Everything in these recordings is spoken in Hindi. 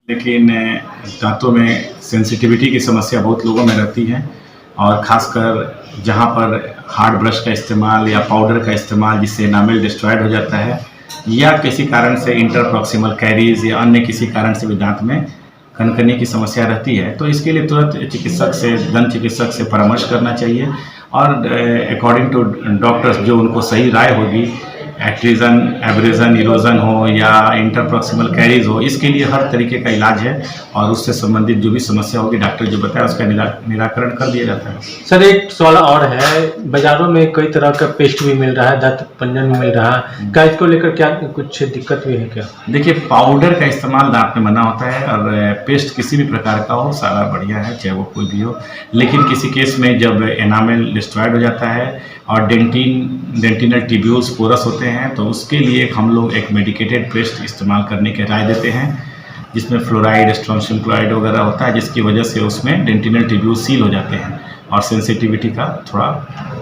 लेकिन दांतों में सेंसिटिविटी की समस्या बहुत लोगों में रहती है और ख़ासकर जहाँ पर हार्ड ब्रश का इस्तेमाल या पाउडर का इस्तेमाल जिससे एनामल डिस्ट्रॉयड हो जाता है या किसी कारण से इंटरप्रॉक्सिमल कैरीज या अन्य किसी कारण से भी दांत में कनकनी की समस्या रहती है, तो इसके लिए तुरंत चिकित्सक से दंत चिकित्सक से परामर्श करना चाहिए और अकॉर्डिंग टू डॉक्टर्स जो उनको सही राय होगी, एक्ट्रीजन, एब्रेजन, इरोजन हो या इंटरप्रॉक्सिमल कैरीज हो, इसके लिए हर तरीके का इलाज है और उससे संबंधित जो भी समस्या होगी डॉक्टर जो बताया उसका निराकरण कर दिया जाता है। सर एक सवाल और है, बाजारों में कई तरह का पेस्ट भी मिल रहा है, दांत पंजन भी मिल रहा है, क्या इसको लेकर क्या कुछ दिक्कत भी है क्या? देखिए, पाउडर का इस्तेमाल दांत में मना होता है और पेस्ट किसी भी प्रकार का हो सारा बढ़िया है, चाहे वो कोई भी हो, लेकिन किसी केस में जब एनामल डिस्ट्रॉयड हो जाता है और डेंटिनल ट्यूब्यूल्स पोरस होते हैं तो उसके लिए हम लोग एक मेडिकेटेड पेस्ट इस्तेमाल करने की राय देते हैं जिसमें फ्लोराइड, स्ट्रोंशियम क्लोराइड वगैरह होता है, जिसकी वजह से उसमें डेंटिनल ट्यूब्यूल सील हो जाते हैं और सेंसिटिविटी का थोड़ा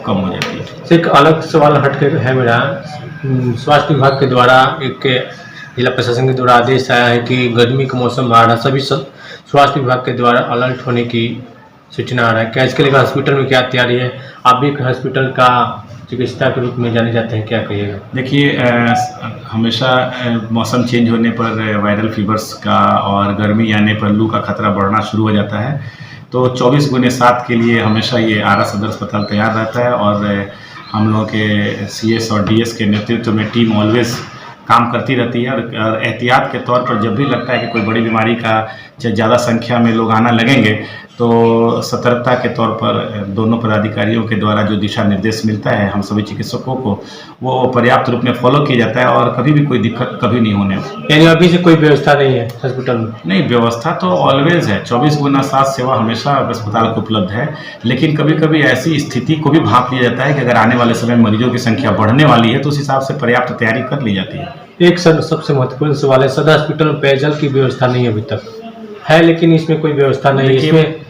कम हो जाती है। एक अलग सवाल हटके है मेरा, स्वास्थ्य विभाग के द्वारा एक जिला प्रशासन के द्वारा आदेश आया है कि गर्मी का मौसम आ रहा है, सभी स्वास्थ्य विभाग के द्वारा अलर्ट होने की सूचना आ रहा है, क्या इसके लिए हॉस्पिटल में क्या तैयारी है? आप भी हॉस्पिटल का चिकित्सा के रूप में जाने जाते हैं, क्या कहिएगा? देखिए, हमेशा मौसम चेंज होने पर वायरल फीवर्स का और गर्मी आने पर लू का खतरा बढ़ना शुरू हो जाता है, तो 24/7 के लिए हमेशा ये आरा सदर अस्पताल तैयार रहता है और हम लोगों के CS और DS के नेतृत्व में टीम ऑलवेज काम करती रहती है और एहतियात के तौर पर जब भी लगता है कि कोई बड़ी बीमारी का ज़्यादा संख्या में लोग आना लगेंगे तो सतर्कता के तौर पर दोनों पदाधिकारियों के द्वारा जो दिशा निर्देश मिलता है हम सभी चिकित्सकों को, वो पर्याप्त रूप में फॉलो किया जाता है और कभी भी कोई दिक्कत कभी नहीं होने। यानी अभी से कोई व्यवस्था नहीं है हॉस्पिटल में? नहीं, व्यवस्था तो ऑलवेज है, 24/7 सेवा हमेशा अस्पताल को उपलब्ध है, लेकिन कभी कभी ऐसी स्थिति को भी भांप लिया जाता है कि अगर आने वाले समय में मरीजों की संख्या बढ़ने वाली है तो उस हिसाब से पर्याप्त तैयारी कर ली जाती है। एक सबसे महत्वपूर्ण सवाल है, सदर हॉस्पिटल में पेयजल की व्यवस्था नहीं अभी तक है, लेकिन इसमें कोई व्यवस्था नहीं है। इसमें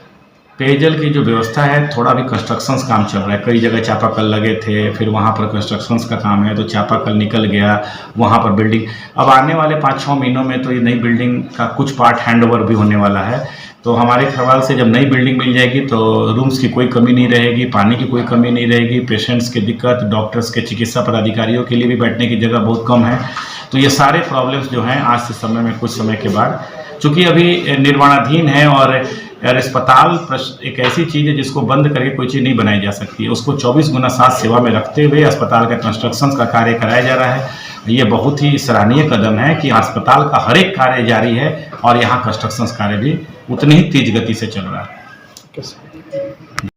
पेयजल की जो व्यवस्था है, थोड़ा भी कंस्ट्रक्शंस काम चल रहा है, कई जगह चापाकल लगे थे, फिर वहाँ पर कंस्ट्रक्शंस का काम है तो चापाकल निकल गया, वहाँ पर बिल्डिंग, अब आने वाले 5-6 महीनों में तो ये नई बिल्डिंग का कुछ पार्ट हैंडओवर भी होने वाला है, तो हमारे ख्याल से जब नई बिल्डिंग मिल जाएगी तो रूम्स की कोई कमी नहीं रहेगी, पानी की कोई कमी नहीं रहेगी, पेशेंट्स की दिक्कत, डॉक्टर्स के चिकित्सा पदाधिकारियों के लिए भी बैठने की जगह बहुत कम है, तो ये सारे प्रॉब्लम्स जो हैं आज से समय में कुछ समय के बाद, चूँकि अभी निर्माणाधीन है और अस्पताल एक ऐसी चीज़ है जिसको बंद करके कोई चीज़ नहीं बनाई जा सकती है, उसको 24/7 सेवा में रखते हुए अस्पताल का कंस्ट्रक्शन का कार्य कराया जा रहा है। ये बहुत ही सराहनीय कदम है कि अस्पताल का हर एक कार्य जारी है और यहाँ कंस्ट्रक्शन कार्य भी उतनी ही तेज गति से चल रहा है।